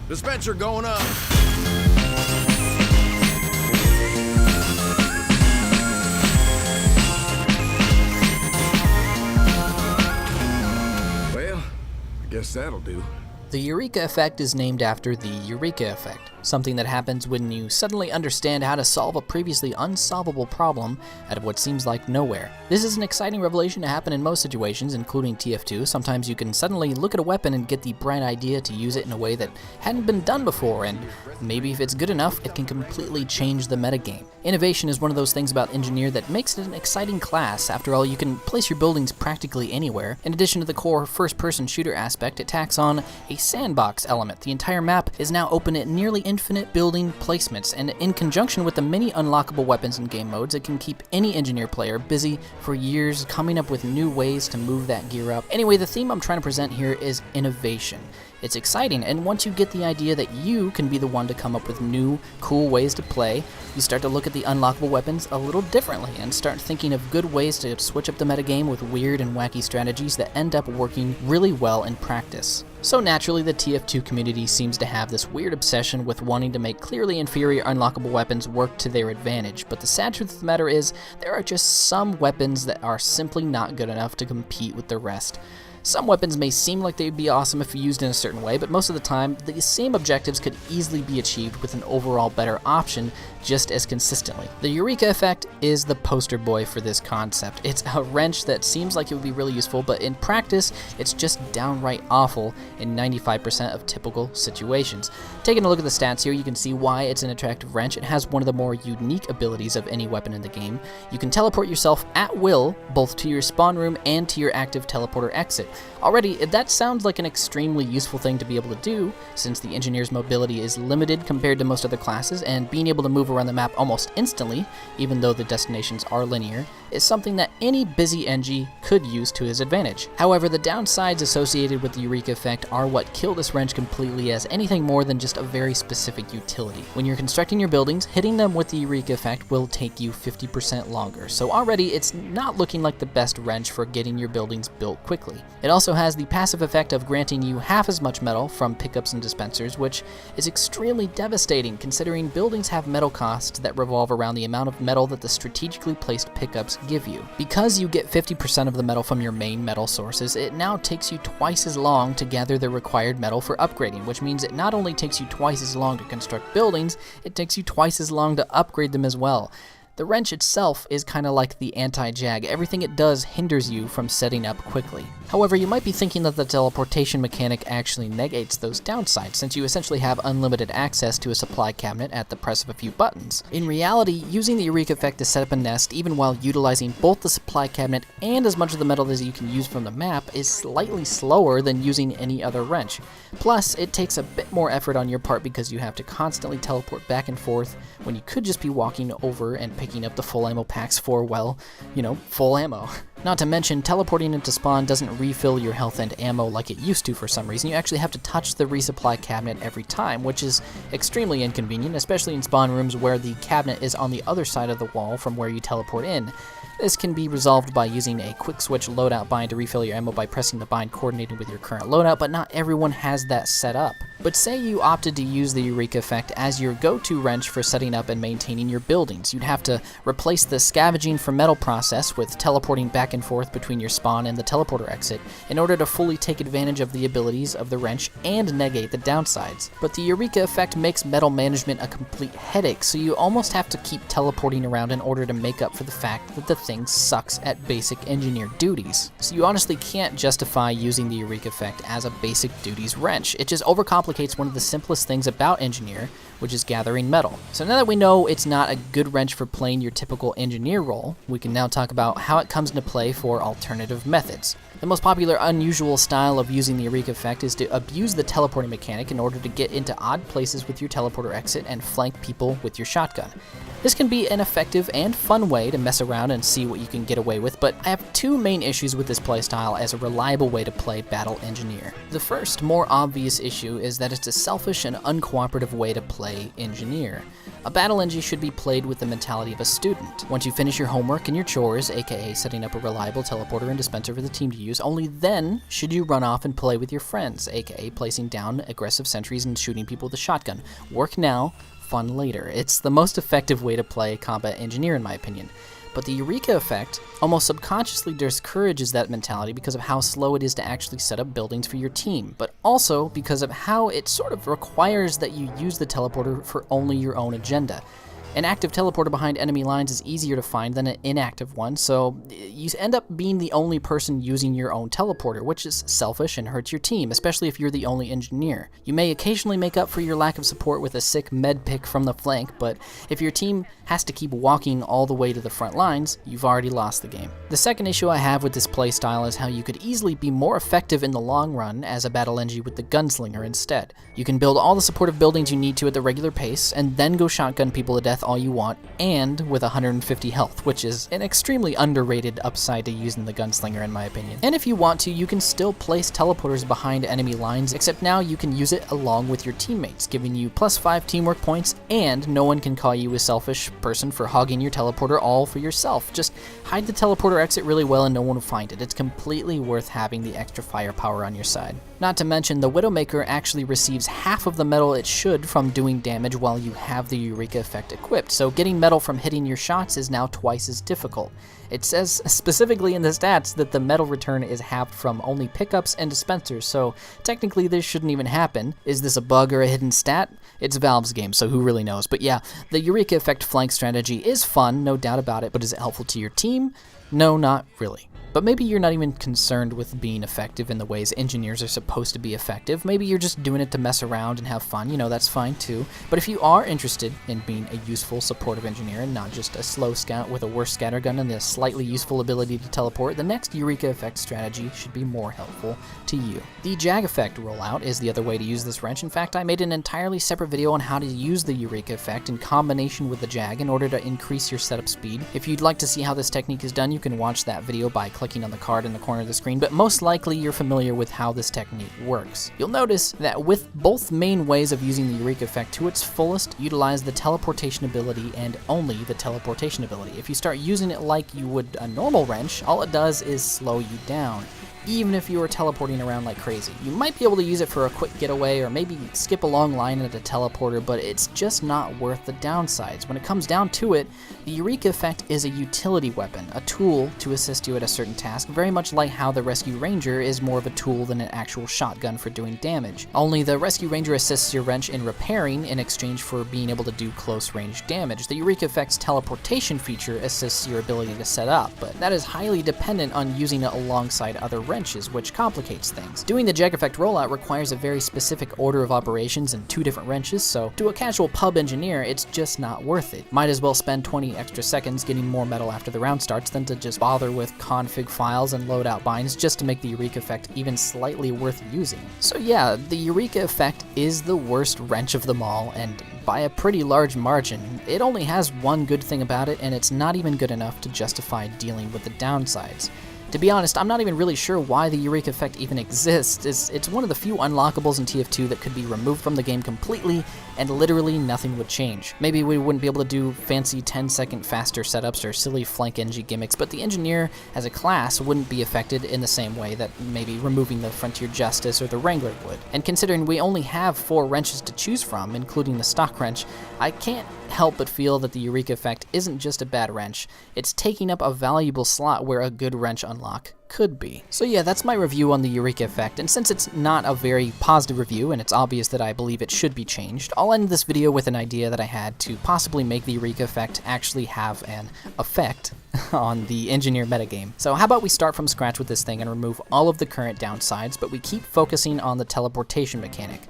Dispenser going up. Well, I guess that'll do. The Eureka Effect is named after the Eureka Effect, something that happens when you suddenly understand how to solve a previously unsolvable problem out of what seems like nowhere. This is an exciting revelation to happen in most situations, including TF2. Sometimes you can suddenly look at a weapon and get the bright idea to use it in a way that hadn't been done before, and maybe if it's good enough, it can completely change the metagame. Innovation is one of those things about Engineer that makes it an exciting class. After all, you can place your buildings practically anywhere. In addition to the core first-person shooter aspect, it tacks on a sandbox element. The entire map is now open at nearly infinite building placements, and in conjunction with the many unlockable weapons and game modes, it can keep any Engineer player busy for years coming up with new ways to move that gear up. Anyway, the theme I'm trying to present here is innovation. It's exciting, and once you get the idea that you can be the one to come up with new, cool ways to play, you start to look at the unlockable weapons a little differently and start thinking of good ways to switch up the metagame with weird and wacky strategies that end up working really well in practice. So naturally, the TF2 community seems to have this weird obsession with wanting to make clearly inferior unlockable weapons work to their advantage, but the sad truth of the matter is, there are just some weapons that are simply not good enough to compete with the rest. Some weapons may seem like they'd be awesome if used in a certain way, but most of the time, the same objectives could easily be achieved with an overall better option just as consistently. The Eureka Effect is the poster boy for this concept. It's a wrench that seems like it would be really useful, but in practice, it's just downright awful in 95% of typical situations. Taking a look at the stats here, you can see why it's an attractive wrench. It has one of the more unique abilities of any weapon in the game. You can teleport yourself at will, both to your spawn room and to your active teleporter exit. Already, that sounds like an extremely useful thing to be able to do, since the Engineer's mobility is limited compared to most other classes, and being able to move around the map almost instantly, even though the destinations are linear, is something that any busy Engie could use to his advantage. However, the downsides associated with the Eureka Effect are what kill this wrench completely as anything more than just a very specific utility. When you're constructing your buildings, hitting them with the Eureka Effect will take you 50% longer, so already it's not looking like the best wrench for getting your buildings built quickly. It also has the passive effect of granting you half as much metal from pickups and dispensers, which is extremely devastating considering buildings have metal costs that revolve around the amount of metal that the strategically placed pickups give you. Because you get 50% of the metal from your main metal sources, it now takes you twice as long to gather the required metal for upgrading, which means it not only takes you twice as long to construct buildings, it takes you twice as long to upgrade them as well. The wrench itself is kind of like the anti-jag. Everything it does hinders you from setting up quickly. However, you might be thinking that the teleportation mechanic actually negates those downsides, since you essentially have unlimited access to a supply cabinet at the press of a few buttons. In reality, using the Eureka Effect to set up a nest, even while utilizing both the supply cabinet and as much of the metal as you can use from the map, is slightly slower than using any other wrench. Plus, it takes a bit more effort on your part because you have to constantly teleport back and forth when you could just be walking over and picking up the full ammo packs for, well, full ammo. Not to mention, teleporting into spawn doesn't refill your health and ammo like it used to for some reason. You actually have to touch the resupply cabinet every time, which is extremely inconvenient, especially in spawn rooms where the cabinet is on the other side of the wall from where you teleport in. This can be resolved by using a quick switch loadout bind to refill your ammo by pressing the bind coordinated with your current loadout, but not everyone has that set up. But say you opted to use the Eureka Effect as your go-to wrench for setting up and maintaining your buildings. You'd have to replace the scavenging for metal process with teleporting back and forth between your spawn and the teleporter exit in order to fully take advantage of the abilities of the wrench and negate the downsides. But the Eureka Effect makes metal management a complete headache, so you almost have to keep teleporting around in order to make up for the fact that the thing sucks at basic engineer duties. So you honestly can't justify using the Eureka Effect as a basic duties wrench. It just overcomplicates one of the simplest things about Engineer, which is gathering metal. So now that we know it's not a good wrench for playing your typical engineer role, we can now talk about how it comes into play for alternative methods. The most popular unusual style of using the Eureka Effect is to abuse the teleporting mechanic in order to get into odd places with your teleporter exit and flank people with your shotgun. This can be an effective and fun way to mess around and see what you can get away with, but I have two main issues with this playstyle as a reliable way to play Battle Engineer. The first, more obvious issue is that it's a selfish and uncooperative way to play Engineer. A Battle Engie should be played with the mentality of a student. Once you finish your homework and your chores, aka setting up a reliable teleporter and dispenser for the team to use, only then should you run off and play with your friends, aka placing down aggressive sentries and shooting people with a shotgun. Work now, fun later. It's the most effective way to play Combat Engineer in my opinion. But the Eureka Effect almost subconsciously discourages that mentality because of how slow it is to actually set up buildings for your team, but also because of how it sort of requires that you use the teleporter for only your own agenda. An active teleporter behind enemy lines is easier to find than an inactive one, so you end up being the only person using your own teleporter, which is selfish and hurts your team, especially if you're the only engineer. You may occasionally make up for your lack of support with a sick med pick from the flank, but if your team has to keep walking all the way to the front lines, you've already lost the game. The second issue I have with this playstyle is how you could easily be more effective in the long run as a Battle Engie with the Gunslinger instead. You can build all the supportive buildings you need to at the regular pace, and then go shotgun people to death all you want, and with 150 health, which is an extremely underrated upside to using the Gunslinger in my opinion. And if you want to, you can still place teleporters behind enemy lines, except now you can use it along with your teammates, giving you +5 teamwork points, and no one can call you a selfish person for hogging your teleporter all for yourself. Just hide the teleporter exit really well and no one will find it. It's completely worth having the extra firepower on your side. Not to mention, the Widowmaker actually receives half of the metal it should from doing damage while you have the Eureka Effect equipped, so getting metal from hitting your shots is now twice as difficult. It says specifically in the stats that the metal return is halved from only pickups and dispensers, so technically this shouldn't even happen. Is this a bug or a hidden stat? It's Valve's game, so who really knows? But yeah, the Eureka Effect flank strategy is fun, no doubt about it, but is it helpful to your team? No, not really. But maybe you're not even concerned with being effective in the ways engineers are supposed to be effective. Maybe you're just doing it to mess around and have fun, that's fine too. But if you are interested in being a useful supportive engineer and not just a slow scout with a worse scattergun and a slightly useful ability to teleport, the next Eureka Effect strategy should be more helpful to you. The Jag Effect rollout is the other way to use this wrench. In fact, I made an entirely separate video on how to use the Eureka Effect in combination with the Jag in order to increase your setup speed. If you'd like to see how this technique is done, you can watch that video by clicking on the card in the corner of the screen, but most likely you're familiar with how this technique works. You'll notice that with both main ways of using the Eureka Effect to its fullest, utilize the teleportation ability and only the teleportation ability. If you start using it like you would a normal wrench, all it does is slow you down. Even if you were teleporting around like crazy. You might be able to use it for a quick getaway or maybe skip a long line at a teleporter, but it's just not worth the downsides. When it comes down to it, the Eureka Effect is a utility weapon, a tool to assist you at a certain task, very much like how the Rescue Ranger is more of a tool than an actual shotgun for doing damage. Only the Rescue Ranger assists your wrench in repairing in exchange for being able to do close range damage. The Eureka Effect's teleportation feature assists your ability to set up, but that is highly dependent on using it alongside other wrenches, which complicates things. Doing the Jag Effect rollout requires a very specific order of operations and 2 different wrenches, so to a casual pub engineer, it's just not worth it. Might as well spend 20 extra seconds getting more metal after the round starts than to just bother with config files and loadout binds just to make the Eureka Effect even slightly worth using. So yeah, the Eureka Effect is the worst wrench of them all, and by a pretty large margin. It only has one good thing about it, and it's not even good enough to justify dealing with the downsides. To be honest, I'm not even really sure why the Eureka Effect even exists. It's one of the few unlockables in TF2 that could be removed from the game completely and literally nothing would change. Maybe we wouldn't be able to do fancy 10-second faster setups or silly flank engie gimmicks, but the Engineer as a class wouldn't be affected in the same way that maybe removing the Frontier Justice or the Wrangler would. And considering we only have 4 wrenches to choose from, including the stock wrench, I can't help but feel that the Eureka Effect isn't just a bad wrench, it's taking up a valuable slot where a good wrench unlock could be. So yeah, that's my review on the Eureka Effect, and since it's not a very positive review and it's obvious that I believe it should be changed, I'll end this video with an idea that I had to possibly make the Eureka Effect actually have an effect on the Engineer metagame. So how about we start from scratch with this thing and remove all of the current downsides, but we keep focusing on the teleportation mechanic.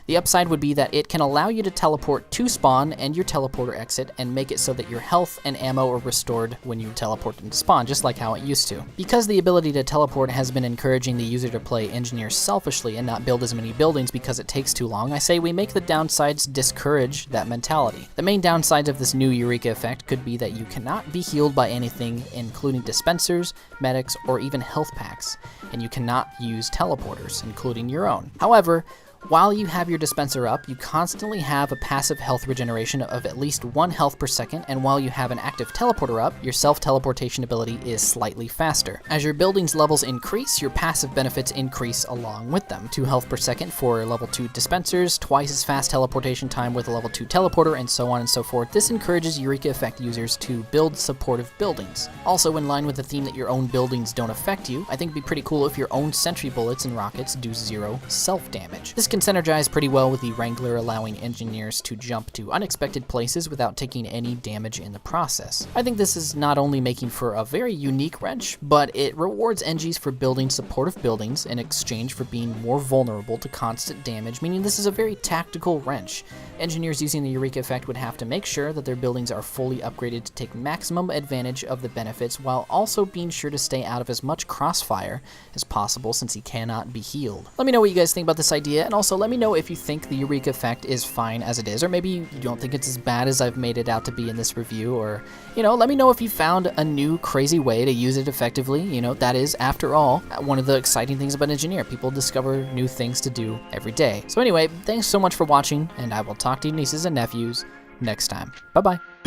The upside would be that it can allow you to teleport to spawn and your teleporter exit and make it so that your health and ammo are restored when you teleport into spawn, just like how it used to. Because the ability to teleport has been encouraging the user to play engineer selfishly and not build as many buildings because it takes too long, I say we make the downsides discourage that mentality. The main downsides of this new Eureka effect could be that you cannot be healed by anything, including dispensers, medics, or even health packs, and you cannot use teleporters, including your own. However, while you have your dispenser up, you constantly have a passive health regeneration of at least 1 health per second, and while you have an active teleporter up, your self-teleportation ability is slightly faster. As your building's levels increase, your passive benefits increase along with them. 2 health per second for level 2 dispensers, twice as fast teleportation time with a level 2 teleporter, and so on and so forth. This encourages Eureka Effect users to build supportive buildings. Also, in line with the theme that your own buildings don't affect you, I think it'd be pretty cool if your own sentry bullets and rockets do 0 self-damage. This can synergize pretty well with the Wrangler, allowing engineers to jump to unexpected places without taking any damage in the process. I think this is not only making for a very unique wrench, but it rewards Engies for building supportive buildings in exchange for being more vulnerable to constant damage, meaning this is a very tactical wrench. Engineers using the Eureka Effect would have to make sure that their buildings are fully upgraded to take maximum advantage of the benefits, while also being sure to stay out of as much crossfire as possible since he cannot be healed. Let me know what you guys think about this idea, and also let me know if you think the Eureka Effect is fine as it is, or maybe you don't think it's as bad as I've made it out to be in this review, or, let me know if you found a new crazy way to use it effectively. That is, after all, one of the exciting things about Engineer. People discover new things to do every day. So anyway, thanks so much for watching, and I will talk to you nieces and nephews next time. Bye-bye.